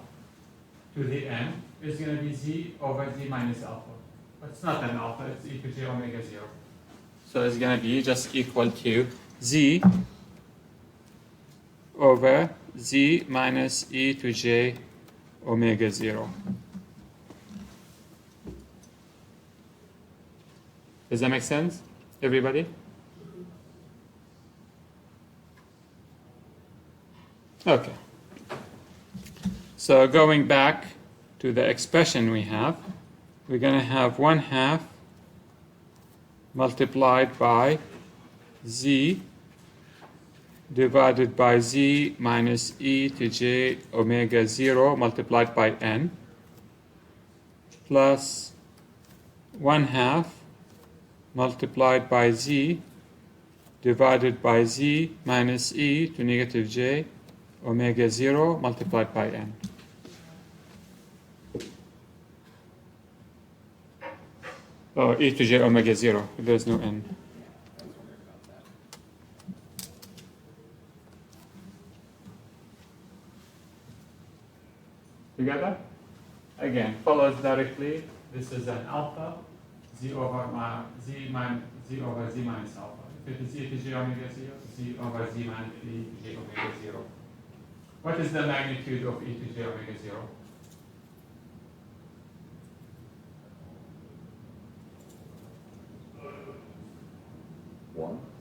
to the n, it's going to be z over z minus alpha. But it's not an alpha, it's e to j omega 0. So it's going to be just equal to z over z minus e to j omega 0. Does that make sense, everybody? Okay. So going back to the expression we have, we're going to have 1/2 multiplied by z divided by z minus e to j omega 0 multiplied by n plus 1/2 multiplied by z divided by z minus e to negative j omega 0 multiplied by n. Oh, e to j omega 0, there's no n. Together? Again, follows directly. This is an alpha, z over z minus alpha. If it is e to j omega 0, z over z minus e to j omega 0. What is the magnitude of e to j omega 0?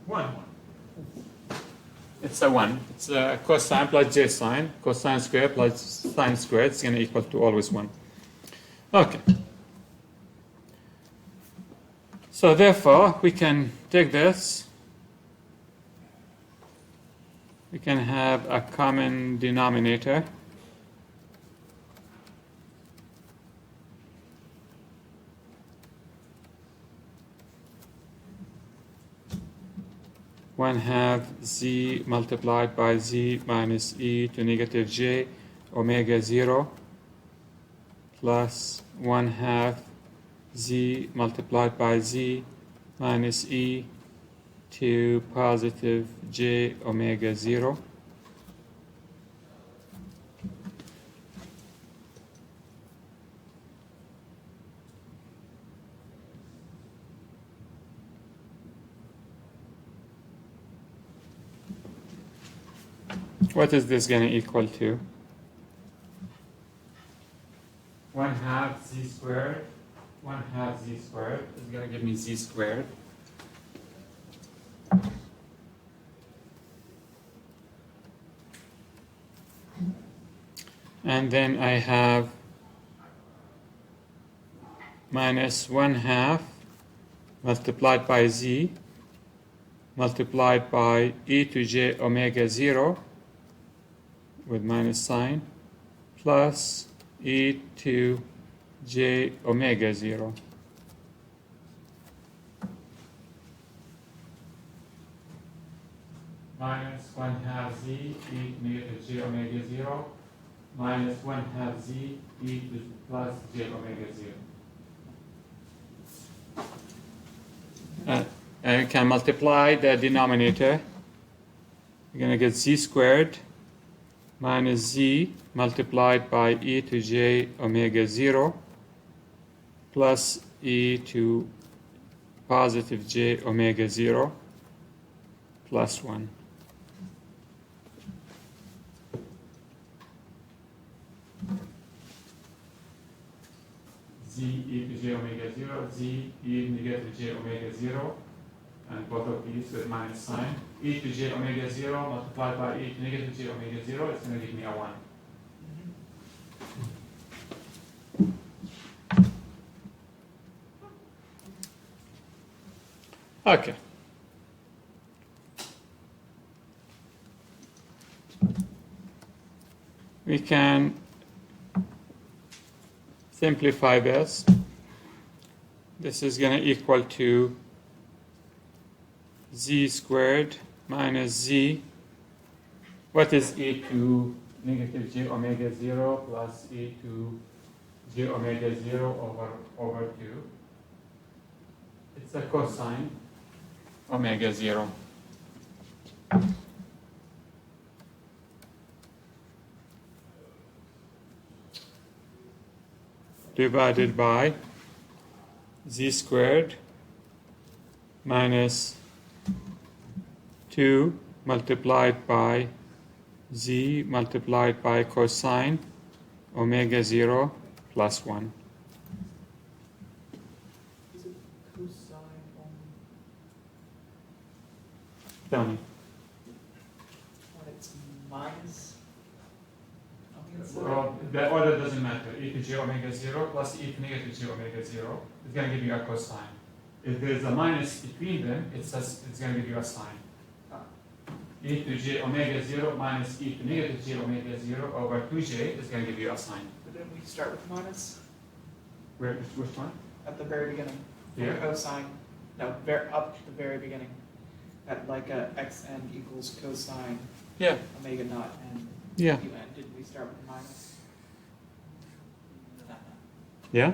One. It's a 1. It's a cosine plus j sine. Cosine squared plus sine squared is going to equal to always 1. Okay. So therefore, we can take this. We can have a common denominator. One half z multiplied by z minus e to negative j omega 0 plus 1/2 z multiplied by z minus e to positive j omega 0 What is this going to equal to? 1/2 z squared. 1/2 z squared is going to give me z squared. And then I have minus 1/2 multiplied by z multiplied by e to j omega 0 with minus sign plus e to j omega 0. Minus 1/2 z e to negative j omega 0 minus 1/2 z e to plus j omega 0. I can multiply the denominator. You're going to get z squared minus z multiplied by e to j omega 0 plus e to positive j omega 0 plus 1. Z e to j omega 0, z e negative j omega 0, and both of these with minus sign. E to j omega 0 multiplied by e to negative j omega 0, it's going to give me a 1. Okay. We can simplify this. This is going to equal to z squared minus z. What is e to negative j omega 0 plus e to j omega 0 over 2? It's a cosine omega 0. Divided by z squared minus 2 multiplied by z multiplied by cosine omega 0 plus 1. Is it cosine only Tell me. when it's minus on the inside? Well, the order doesn't matter. E to j omega 0 plus e to negative j omega 0 is going to give you a cosine. If there's a minus between them, it's going to give you a sine. E to j omega 0 minus e to negative j omega 0 over 2j is going to give you a sine. But didn't we start with minus Which one? at the very beginning? Here? Cosine, no, up to the very beginning. At like a xn equals cosine Yeah. omega naught n Yeah. un. Didn't we start with a minus? Yeah?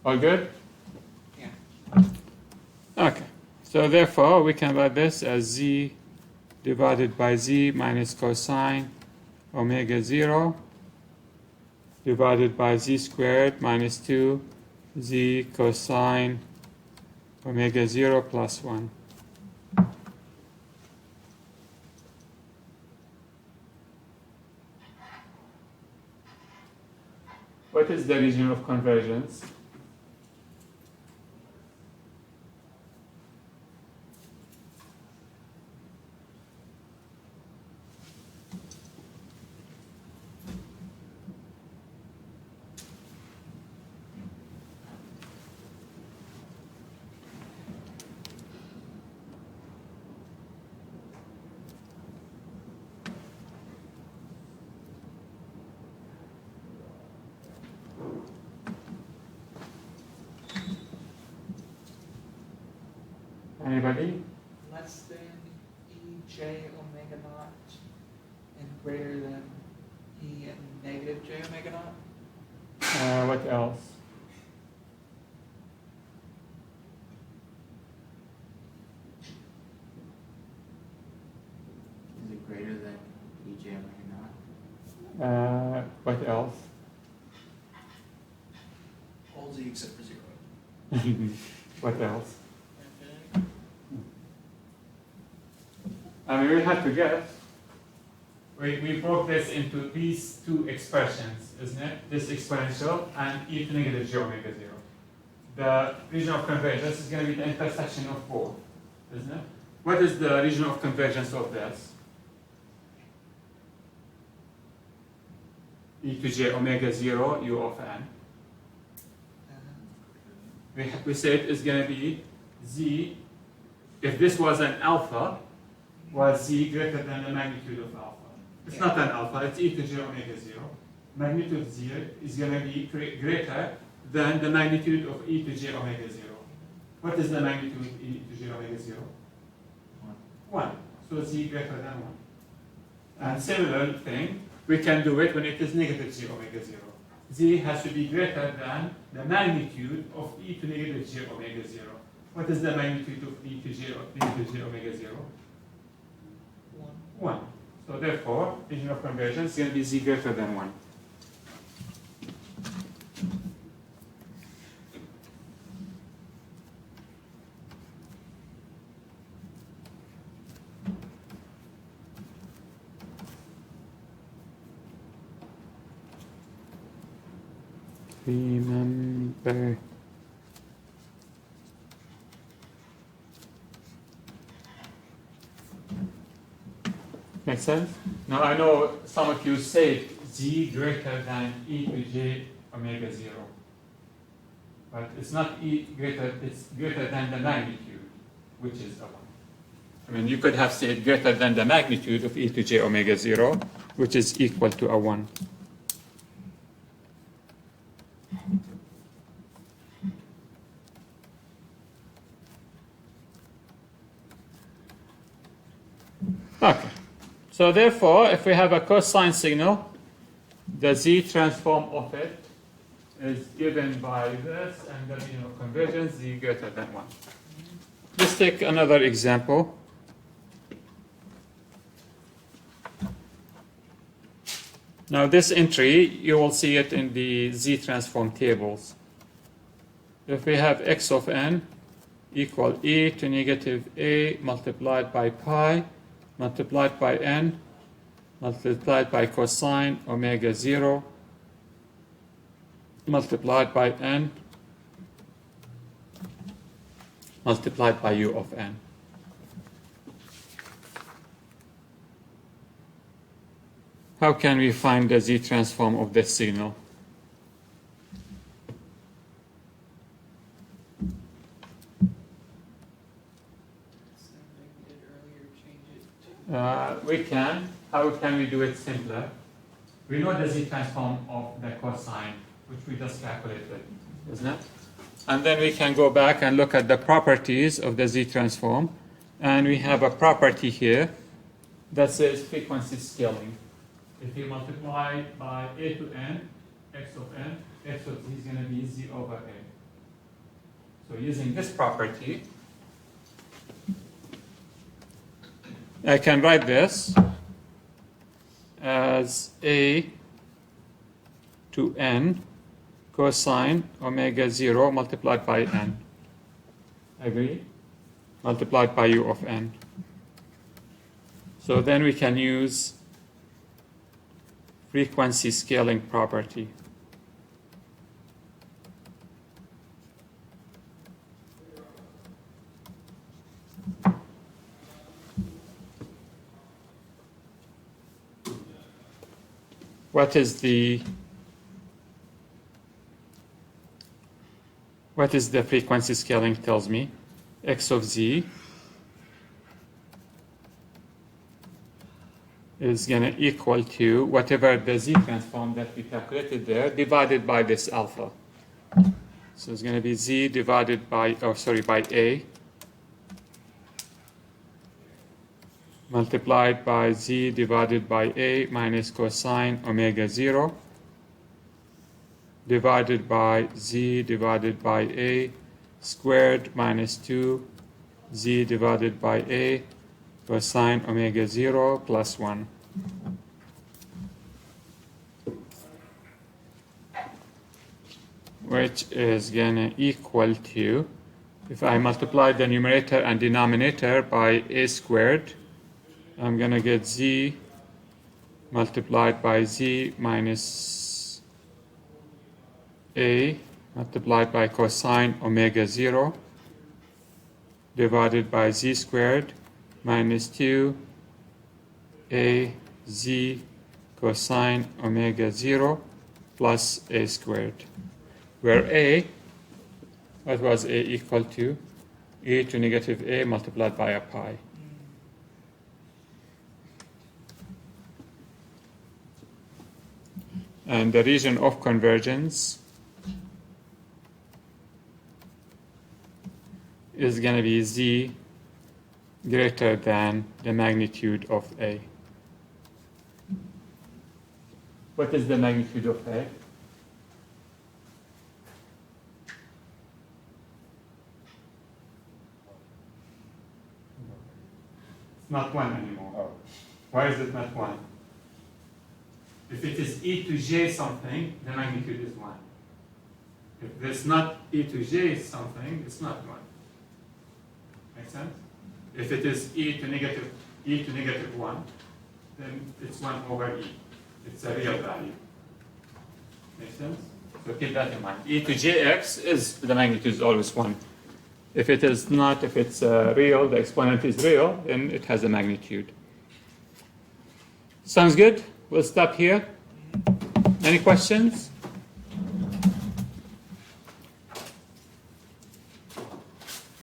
All good? Yeah. Okay. So therefore, we can write this as z divided by z minus cosine omega 0 divided by z squared minus 2 z cosine omega 0 plus 1. What is the region of convergence? Anybody? Less than ej omega naught and greater than e and negative j omega naught. What else? Is it greater than EJ omega naught? What else? All Z except for 0. What else? Infinity. I mean, we have to guess. We broke this into these two expressions, isn't it? This exponential and e to negative j omega 0. The region of convergence is going to be the intersection of both, isn't it? What is the region of convergence of this? E to j omega 0 u of n. We said it's going to be z, if this was an alpha, was z greater than the magnitude of alpha. It's not an alpha, it's e to j omega 0. Magnitude 0 is going to be greater than the magnitude of e to j omega 0. What is the magnitude of e to j omega 0? 1. So z greater than 1. And similar thing, we can do it when it is negative j omega 0. Z has to be greater than the magnitude of e to negative j omega 0. What is the magnitude of e to j omega 0? 1. So therefore, region of convergence is going to be z greater than 1. Remember. Make sense? Now I know some of you say z greater than e to j omega 0. But it's not e greater, it's greater than the magnitude, which is a 1. I mean, you could have said greater than the magnitude of e to j omega 0, which is equal to a 1. Okay. So therefore, if we have a cosine signal, the z transform of it is given by this, and the mean of convergence z greater than 1. Let's take another example. Now this entry, you will see it in the z transform tables. If we have x of n equal e to negative a multiplied by pi multiplied by n multiplied by cosine omega 0 multiplied by n multiplied by u of n. How can we find the z transform of this signal? Same thing we did earlier, change it to. We can. How can we do it simpler? We know the z transform of the cosine, which we just calculated, isn't it? And then we can go back and look at the properties of the z transform. And we have a property here that says frequency scaling. If you multiply by a to n, x of n, x of z is going to be z over a. So using this property, I can write this as a to n cosine omega 0 multiplied by n. Agree? Multiplied by u of n. So then we can use frequency scaling property. What is the frequency scaling tells me? X of z is going to equal to whatever the z transform that we calculated there divided by this alpha. So it's going to be z divided by, by a multiplied by z divided by a minus cosine omega 0 divided by z divided by a squared minus 2 z divided by a cosine omega 0 plus 1. Which is going to equal to, if I multiply the numerator and denominator by a squared, I'm going to get z multiplied by z minus a multiplied by cosine omega 0 divided by z squared minus 2 a z cosine omega 0 plus a squared, where a, what was a equal to? E to negative a multiplied by a pi. And the region of convergence is going to be z greater than the magnitude of a. What is the magnitude of a? It's not 1 anymore. Why is it not 1? If it is e to j something, the magnitude is 1. If there's not e to j something, it's not 1. Make sense? If it is e to negative 1, then it's 1 over e. It's a real value. Make sense? So keep that in mind. E to jx is the magnitude is always 1. If it is not, if it's real, the exponent is real, then it has a magnitude. Sounds good? We'll stop here. Any questions?